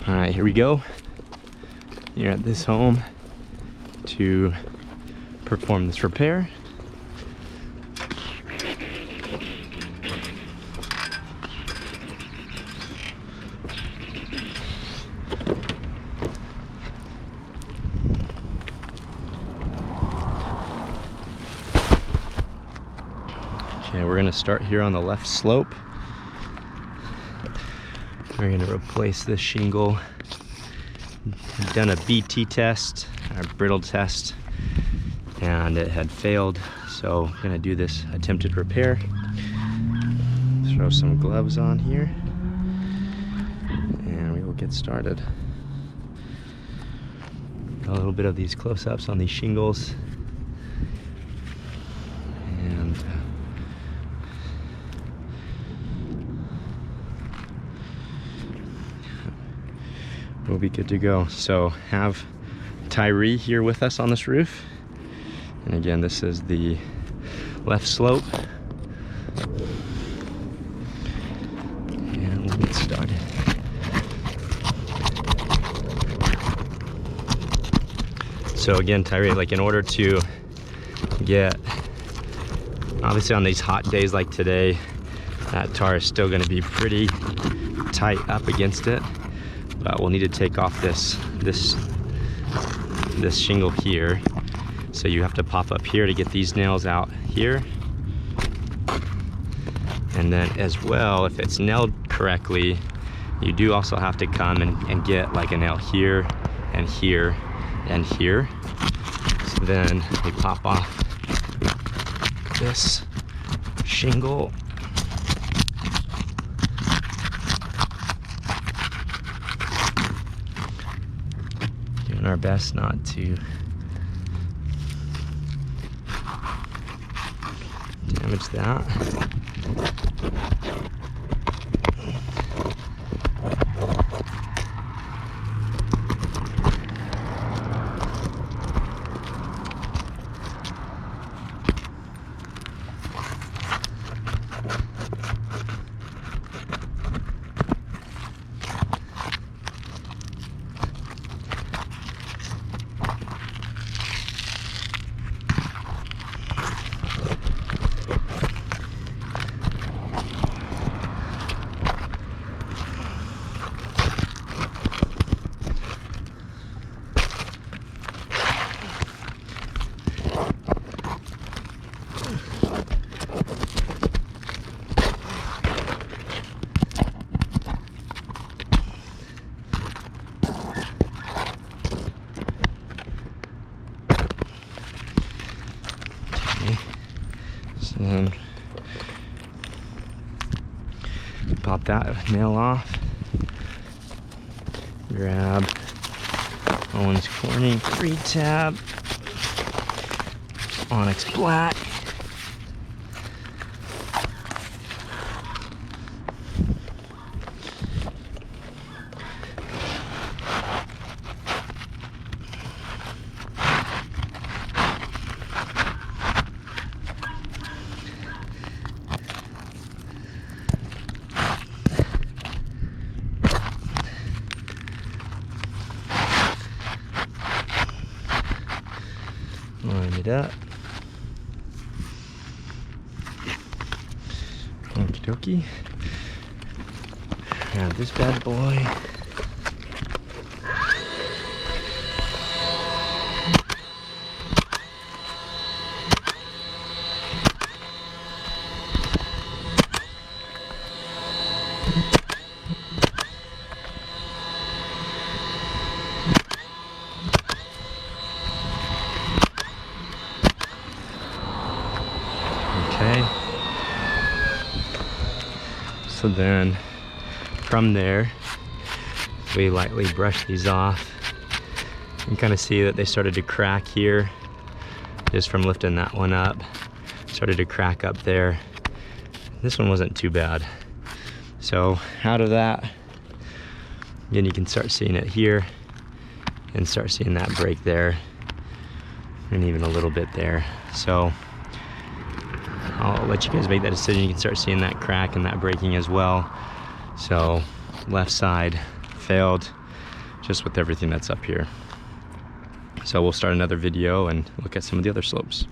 All right, here we go. You're at this home to perform this repair. Okay, we're gonna start here on the left slope. We're gonna replace this shingle. We've done a BT test, our brittle test, and it had failed. So we're gonna do this attempted repair. Throw some gloves on here, and we will get started. A little bit of these close-ups on these shingles. And we'll be good to go. So have Tyree here with us on this roof. And again, this is the left slope. And we'll get started. So again, Tyree, like in order to get, obviously on these hot days like today, that tar is still gonna be pretty tight up against it. But we'll need to take off this shingle here. So you have to pop up here to get these nails out here. And then as well, if it's nailed correctly, you do also have to come and get like a nail here and here and here. So then we pop off this shingle. Doing our best not to damage that. So then pop that nail off, grab Owens Corning 3-tab Onyx Black, line it up. Okie dokie. Grab this bad boy. Okay. So then from there, we lightly brush these off. You can kind of see that they started to crack here just from lifting that one up. Started to crack up there. This one wasn't too bad. So out of that, again, you can start seeing it here and start seeing that break there and even a little bit there. So I'll let you guys make that decision. You can start seeing that crack and that breaking as well. So left side failed. just with everything that's up here. So we'll start another video and look at some of the other slopes.